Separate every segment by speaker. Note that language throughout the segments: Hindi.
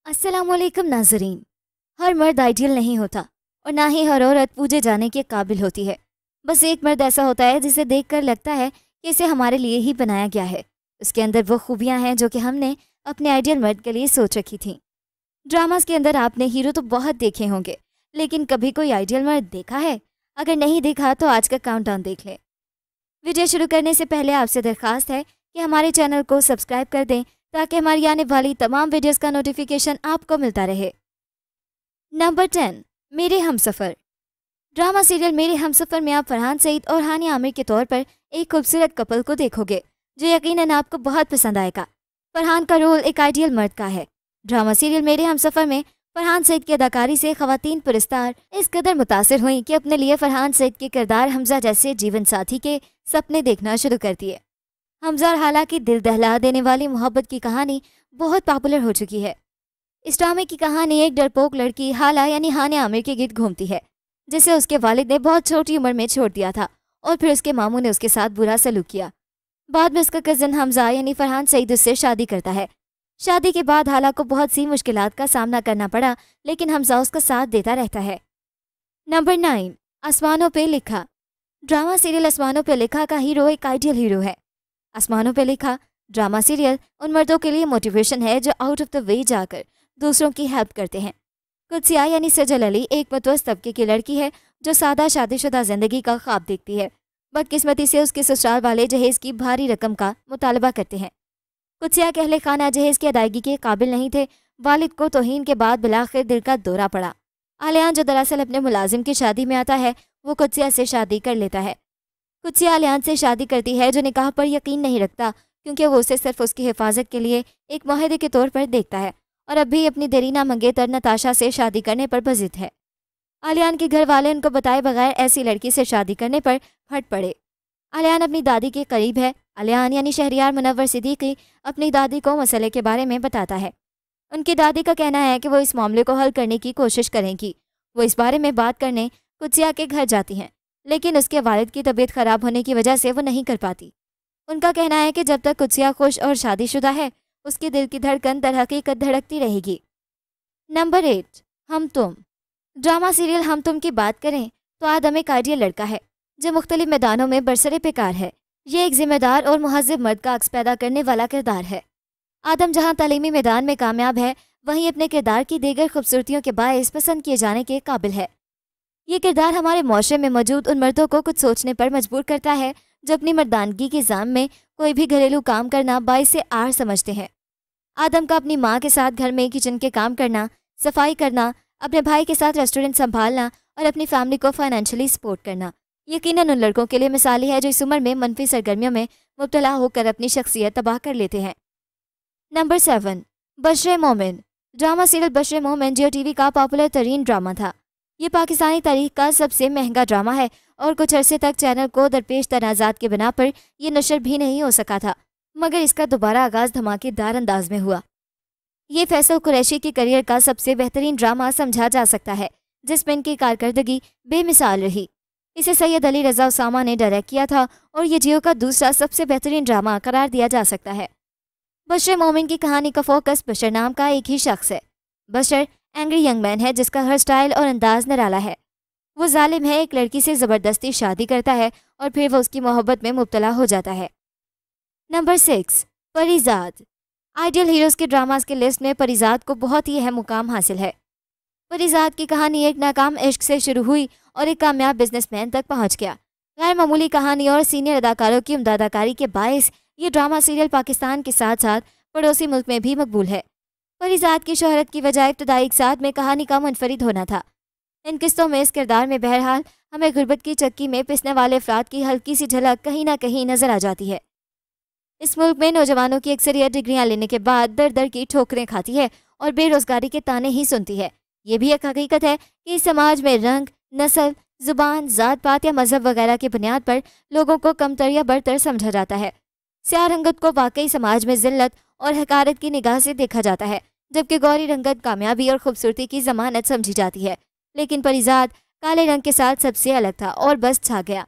Speaker 1: अस्सलामुअलैकुम नाजरीन। हर मर्द आइडियल नहीं होता और ना ही हर औरत पूजे जाने के काबिल होती है। बस एक मर्द ऐसा होता है जिसे देखकर लगता है कि इसे हमारे लिए ही बनाया गया है। उसके अंदर वो खूबियां हैं जो कि हमने अपने आइडियल मर्द के लिए सोच रखी थी। ड्रामास के अंदर आपने हीरो तो बहुत देखे होंगे, लेकिन कभी कोई आइडियल मर्द देखा है? अगर नहीं देखा तो आज का काउंटडाउन देख लें। वीडियो शुरू करने से पहले आपसे दरख्वास्त है कि हमारे चैनल को सब्सक्राइब कर दें ताकि हमारी आने वाली तमाम वीडियोस का नोटिफिकेशन आपको मिलता रहे। नंबर 10, मेरे हमसफ़र। ड्रामा सीरियल मेरे हमसफ़र में आप फरहान सईद और हानिया आमिर के तौर पर एक खूबसूरत कपल को देखोगे जो यकीनन आपको बहुत पसंद आएगा। फरहान का रोल एक आइडियल मर्द का है। ड्रामा सीरियल मेरे हमसफ़र में फरहान सईद की अदाकारी से ख़वातीन पुरस्कार इस कदर मुतासिर हुई कि अपने लिए फरहान सईद के किरदार हमजा जैसे जीवन साथी के सपने देखना शुरू कर दिए। हमजा और हाला की दिल दहला देने वाली मोहब्बत की कहानी बहुत पॉपुलर हो चुकी है। इस ड्रामे की कहानी एक डरपोक लड़की हाला यानी हानिया आमिर के गिर्द घूमती है, जिसे उसके वालिद ने बहुत छोटी उम्र में छोड़ दिया था और फिर उसके मामू ने उसके साथ बुरा सलूक किया। बाद में उसका कज़न हमजा यानी फरहान सईद उससे शादी करता है। शादी के बाद हाला को बहुत सी मुश्किलात का सामना करना पड़ा, लेकिन हमजा उसका साथ देता रहता है। नंबर 9, आसमानों पे लिखा। ड्रामा सीरियल आसमानों पे लिखा का हीरो एक आइडियल हीरो है। आसमानों पे लिखा ड्रामा सीरियल उन मर्दों के लिए मोटिवेशन है जो आउट ऑफ द वे जाकर दूसरों की हेल्प करते हैं। कुदसिया यानी सजल अली एक मतवस्त तबके की लड़की है जो सादा शादीशुदा जिंदगी का ख्वाब देखती है। बदकिस्मती से उसके ससुराल वाले जहेज की भारी रकम का मुतालबा करते हैं। कुदसिया के अहले खाना जहेज की अदायगी के काबिल नहीं थे। वालिद को तौहीन के बाद बिलाखिर दिल का दौरा पड़ा। आलियान जो दरअसल अपने मुलाजिम की शादी में आता है, वो कुदसिया से शादी कर लेता है। कुदसिया आलियान से शादी करती है जो निकाह पर यकीन नहीं रखता, क्योंकि वो उसे सिर्फ उसकी हिफाजत के लिए एक मुआहदे के तौर पर देखता है और अब भी अपनी देरीना मंगेतर नताशा से शादी करने पर बजिद है। आलियान के घर वाले उनको बताए बगैर ऐसी लड़की से शादी करने पर फट पड़े। आलियान अपनी दादी के करीब है। आलियान यानी शहरियार मुनव्वर सिद्दीकी अपनी दादी को मसले के बारे में बताता है। उनकी दादी का कहना है कि वो इस मामले को हल करने की कोशिश करेंगी। वो इस बारे में बात करने कुदसिया के घर जाती हैं, लेकिन उसके वालिद की तबीयत खराब होने की वजह से वो नहीं कर पाती। उनका कहना है कि जब तक कुदसिया खुश और शादीशुदा है, उसके दिल की धड़कन दर हकीकत धड़कती रहेगी। नंबर 8, हम तुम। ड्रामा सीरियल हम तुम की बात करें तो आदम एक आइडियल लड़का है जो मुख्तलिफ मैदानों में बरसरे पेकार है। ये एक जिम्मेदार और मुहज़्ज़िब मर्द का अक्स पैदा करने वाला किरदार है। आदम जहाँ तालीमी मैदान में कामयाब है, वहीं अपने किरदार की दीगर खूबसूरतियों के बायस पसंद किए जाने के काबिल है। ये किरदार हमारे माशरे में मौजूद उन मर्दों को कुछ सोचने पर मजबूर करता है जो अपनी मर्दानगी के जाम में कोई भी घरेलू काम करना बाइसे आर समझते हैं। आदम का अपनी माँ के साथ घर में किचन के काम करना, सफाई करना, अपने भाई के साथ रेस्टोरेंट संभालना और अपनी फैमिली को फाइनेंशियली सपोर्ट करना यकीनन उन लड़कों के लिए मिसाली है जो इस उम्र में मनफी सरगर्मियों में मुब्तला होकर अपनी शख्सियत तबाह कर लेते हैं। नंबर 7, बशरे मोमिन। ड्रामा सीरियल बशरे मोमिन जियो टीवी का पॉपुलर तरीन ड्रामा था। ये पाकिस्तानी तारीख का सबसे महंगा ड्रामा है और कुछ अरसे तक चैनल को दरपेश तनाज़ात के बिना पर यह नशर भी नहीं हो सका था, मगर इसका दोबारा आगाज़ धमाकेदार अंदाज में हुआ। ये फैसल कुरैशी के करियर का सबसे बेहतरीन ड्रामा समझा जा सकता है, जिसमें इनकी कारकर्दगी बेमिसाल रही। इसे सैयद अली रज़ा उसामा ने डायरेक्ट किया था और ये जियो का दूसरा सबसे बेहतरीन ड्रामा करार दिया जा सकता है। बशर मोमिन की कहानी का फोकस बशर नाम का एक ही शख्स है। बशर एंग्री यंग मैन है जिसका हर स्टाइल और अंदाज निराला है। वो जालिम है, एक लड़की से ज़बरदस्ती शादी करता है और फिर वो उसकी मोहब्बत में मुब्तला हो जाता है। नंबर 6, परिजाद। आइडियल हीरोज़ के ड्रामास के लिस्ट में परिजाद को बहुत ही अहम मुकाम हासिल है। परिजाद की कहानी एक नाकाम इश्क से शुरू हुई और एक कामयाब बिजनेसमैन तक पहुंच गया। गैर मामूली कहानी और सीनियर अदाकारों की उम्दा अदाकारी के बायस ये ड्रामा सीरियल पाकिस्तान के साथ साथ पड़ोसी मुल्क में भी मकबूल है। परिजाद की शोहरत की वजह इब्तदाई इक़्तिसाद में कहानी का मुनफरिद होना था। इन किस्तों में इस किरदार में बहरहाल हमें गुर्बत की चक्की में पिसने वाले अफराद की हल्की सी झलक कहीं ना कहीं नजर आ जाती है। इस मुल्क में नौजवानों की अक्सरियत डिग्रियां लेने के बाद दर दर की ठोकरें खाती है और बेरोजगारी के ताने ही सुनती है। ये भी एक हकीकत है कि इस समाज में रंग, नस्ल, जुबान, ज़ात पात या मजहब वगैरह की बुनियाद पर लोगों को कमतर या बरतर समझा जाता है। स्याह रंगत को वाकई समाज में जिल्लत और हकारत की निगाह से देखा जाता है, जबकि गौरी रंगत कामयाबी और खूबसूरती की जमानत समझी जाती है। लेकिन परिजाद काले रंग के साथ सबसे अलग था और बस छा गया।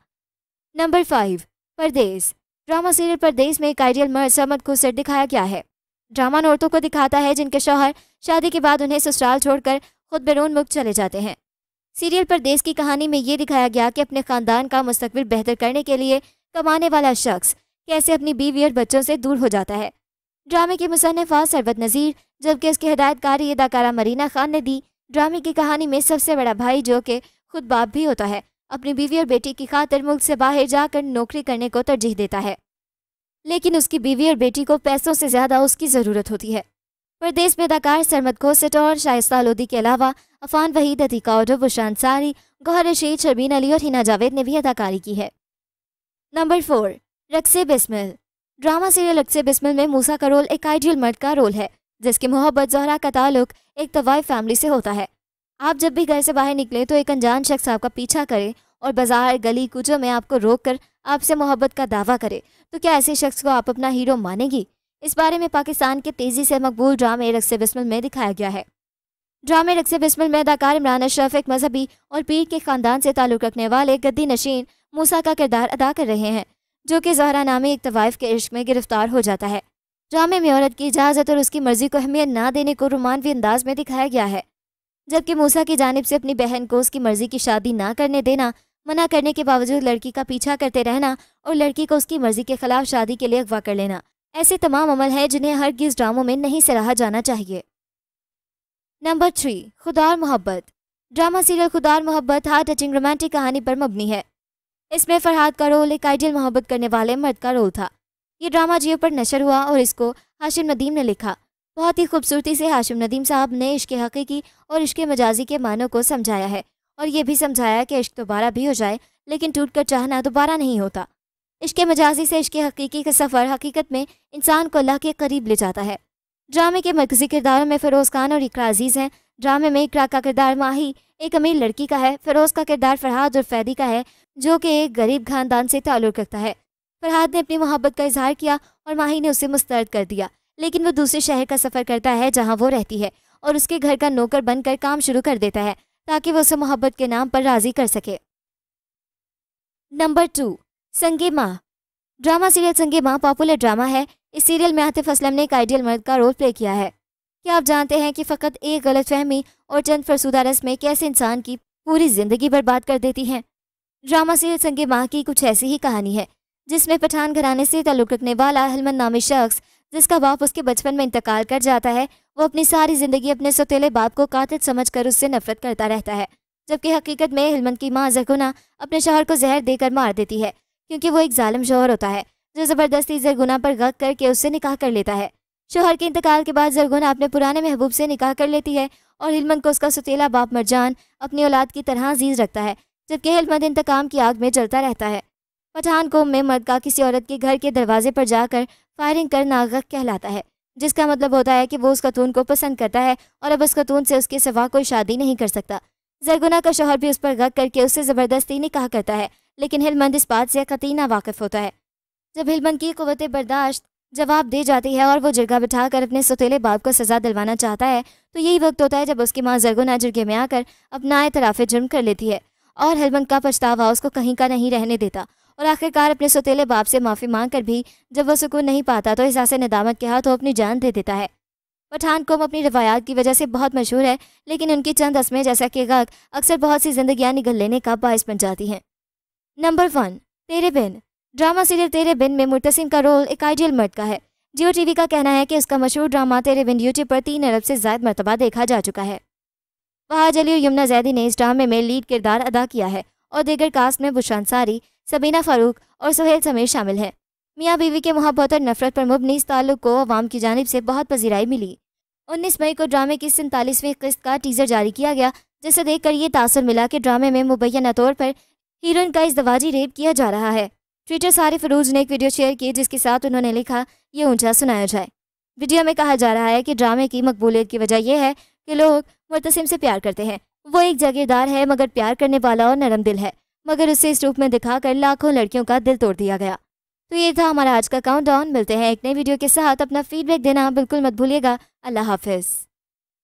Speaker 1: नंबर 5, परदेस। ड्रामा सीरियल परदेस में एक आइडियल मर्द समद खुसर दिखाया गया है। ड्रामा उन औरतों को दिखाता है जिनके शौहर शादी के बाद उन्हें ससुराल छोड़कर खुद बैरून मुक्त चले जाते हैं। सीरियल परदेस की कहानी में ये दिखाया गया कि अपने खानदान का मुस्तकबिल बेहतर करने के लिए कमाने वाला शख्स कैसे अपनी बीवी और बच्चों से दूर हो जाता है। ड्रामे की मुसन्निफा सरबत नज़ीर, जबकि उसकी हिदायतकारी अदाकारा मरीना खान ने दी। ड्रामे की कहानी में सबसे बड़ा भाई, जो कि खुद बाप भी होता है, अपनी बीवी और बेटी की खातिर मुल्क से बाहर जाकर नौकरी करने को तरजीह देता है, लेकिन उसकी बीवी और बेटी को पैसों से ज़्यादा उसकी ज़रूरत होती है। परदेस में अदाकार सरमद खोसट और शाइस्ता लोधी के अलावा अफान वहीद, अतीका ओडो, बुशान सारी, गौहर रशीद, शर्बीन अली और हिना जावेद ने भी अदाकारी की है। Number 4, Raqse Bismil. Drama serial Raqse Bismil में मूसा का रोल एक आइडियल मर्द का रोल है, जिसकी मोहब्बत ज़हरा का ताल्लुक एक तवाइफ फैमिली से होता है। आप जब भी घर से बाहर निकले तो एक अनजान शख्स आपका पीछा करे और बाजार, गली कूचों में आपको रोक कर आपसे मोहब्बत का दावा करे, तो क्या ऐसे शख्स को आप अपना हीरो मानेगी? इस बारे में पाकिस्तान के तेज़ी से मकबूल ड्रामे रक्से बिस्मिल में दिखाया गया है। ड्रामे रक्से बिस्मिल में अदाकार इमरान अशरफ एक मजहबी और पीर के ख़ानदान से ताल्लुक़ रखने वाले गद्दी नशीन मूसा का किरदार अदा कर रहे हैं, जो कि ज़हरा नामी एक तवाइफ के इश्क में गिरफ्तार हो जाता है। ड्रामे में औरत की इजाज़त और उसकी मर्ज़ी को अहमियत ना देने को रोमानवी अंदाज में दिखाया गया है, जबकि मूसा की जानिब से अपनी बहन को उसकी मर्ज़ी की शादी ना करने देना, मना करने के बावजूद लड़की का पीछा करते रहना और लड़की को उसकी मर्ज़ी के खिलाफ शादी के लिए अगवा कर लेना, ऐसे तमाम अमल हैं जिन्हें हरगिज़ ड्रामों में नहीं सराहा जाना चाहिए। नंबर 3, खुदा और मोहब्बत। ड्रामा सीरियल खुदा और मोहब्बत हार्ट टचिंग रोमांटिक कहानी पर मबनी है। इसमें फरहाद का रोल एक आइडियल मोहब्बत करने वाले मर्द का रोल था। ये ड्रामा जियो पर नशर हुआ और इसको हाशिम नदीम ने लिखा। बहुत ही खूबसूरती से हाशिम नदीम साहब ने इश्क हकीकी और इश्क मजाजी के मानों को समझाया है और ये भी समझाया कि इश्क दोबारा भी हो जाए, लेकिन टूटकर चाहना दोबारा नहीं होता। इश्क मजाजी से इश्क हकीकी का सफ़र हकीकत में इंसान को अल्लाह के करीब ले जाता है। ड्रामे के मरकज़ी किरदारों में फ़िरोज़ खान और इकरा अजीज़ हैं। ड्रामे में इकरा का किरदार माही एक अमीर लड़की का है। फ़िरोज़ का किरदार फरहाद और फैदी का है, जो कि एक गरीब खानदान से ताल्लुक़ रखता है। फरहाद ने अपनी मोहब्बत का इजहार किया और माही ने उसे मुस्तरद कर दिया, लेकिन वो दूसरे शहर का सफ़र करता है जहाँ वो रहती है और उसके घर का नौकर बनकर काम शुरू कर देता है ताकि वो उसे मोहब्बत के नाम पर राज़ी कर सके। नंबर 2, संगे माँ। ड्रामा सीरियल संगे माँ पॉपुलर ड्रामा है। इस सीरियल में आतिफ असलम ने एक आइडियल मर्द का रोल प्ले किया है। क्या आप जानते हैं कि फ़कत एक गलतफहमी और चंद फरसूदा रस्में कैसे इंसान की पूरी ज़िंदगी बर्बाद कर देती हैं? ड्रामा सीरियल संगे माँ की कुछ ऐसी ही कहानी है, जिसमें पठान घराने से ताल्लुक़ रखने वाला हलमन नामी शख्स, जिसका बाप उसके बचपन में इंतकाल कर जाता है, वो अपनी सारी ज़िंदगी अपने सौतेले बाप को कातिल समझकर उससे नफरत करता रहता है, जबकि हकीकत में हिलमन की माँ ज़रगुना अपने शौहर को जहर देकर मार देती है, क्योंकि वो एक जालिम शौहर होता है जो ज़बरदस्ती ज़रगुना पर गक करके उससे निकाह कर लेता है। शौहर के इंतकाल के बाद ज़रगुना अपने पुराने महबूब से निकाह कर लेती है और हिलमन को उसका सौतेला बाप मरजान अपनी औलाद की तरह अजीज़ रखता है, जबकि हिलमन इंतकाम की आग में जलता रहता है। पठान कौम में मर्द का किसी औरत के घर के दरवाजे पर जाकर फायरिंग करना गक कहलाता है, जिसका मतलब होता है कि वो उस खतून को पसंद करता है और अब उस खतून से उसके सिवा कोई शादी नहीं कर सकता। ज़रगुना का शौहर भी उस पर गक करके उससे ज़बरदस्ती निकाह करता है, लेकिन हिलमंद इस बात से कतई ना वाकिफ़ होता है। जब हिलमंद की क़ुव्वत बर्दाश्त जवाब दे जाती है और वो जिरगा बिठाकर अपने सौतेले बाप को सज़ा दिलवाना चाहता है, तो यही वक्त होता है जब उसकी माँ ज़रगुना जिरगे में आकर अपना एतराफ़े जुर्म कर लेती है और हिलमंद का पछतावा उसको कहीं का नहीं रहने देता और आखिरकार अपने सौतेले बाप से माफ़ी मांग कर भी जब वो सुकून नहीं पाता तो एहसास नदामत के हाथों अपनी जान दे देता है। पठान कौम अपनी रवायात की वजह से बहुत मशहूर है, लेकिन उनकी चंद रस्में जैसा कि गक अक्सर बहुत सी जिंदगियां निगल लेने का बायस बन जाती हैं। नंबर 1, तेरे बिन। ड्रामा सीरियल तेरे बिन में मुर्तसिम का रोल एक आइडियल मर्द का है। जियो टीवी का कहना है कि उसका मशहूर ड्रामा तेरे बिन यूट्यूब पर 3 अरब से ज़्यादा मरतबा देखा जा चुका है। वहाज अली और यमुना जैदी ने इस ड्रामे में लीड किरदार अदा किया है और दीगर कास्ट में बुशान सारी, सबीना फ़ारूक और सुहेल समीर शामिल हैं। मियाँ बीवी के मोहब्बत और नफरत पर मुबनी इस ताल्लुक़ को अवाम की जानिब से बहुत पजीराई मिली। 19 मई को ड्रामे की 47वीं किस्त का टीज़र जारी किया गया, जिसे देखकर ये तासुर मिला कि ड्रामे में मुबैना तौर पर हीरोइन का इज़दवाजी रेप किया जा रहा है। ट्विटर सारी फरूज ने एक वीडियो शेयर की जिसके साथ उन्होंने लिखा, ये ऊंचा सुनाया जाए। वीडियो में कहा जा रहा है कि ड्रामे की मकबूलियत की वजह यह है कि लोग मुर्तसिम से प्यार करते हैं। वो एक जागीरदार है मगर प्यार करने वाला और नरम दिल है, मगर उसे इस रूप में दिखाकर लाखों लड़कियों का दिल तोड़ दिया गया। तो ये था हमारा आज का काउंटडाउन। मिलते हैं एक नई वीडियो के साथ। अपना फीडबैक देना बिल्कुल मत भूलिएगा। अल्लाह हाफिज़।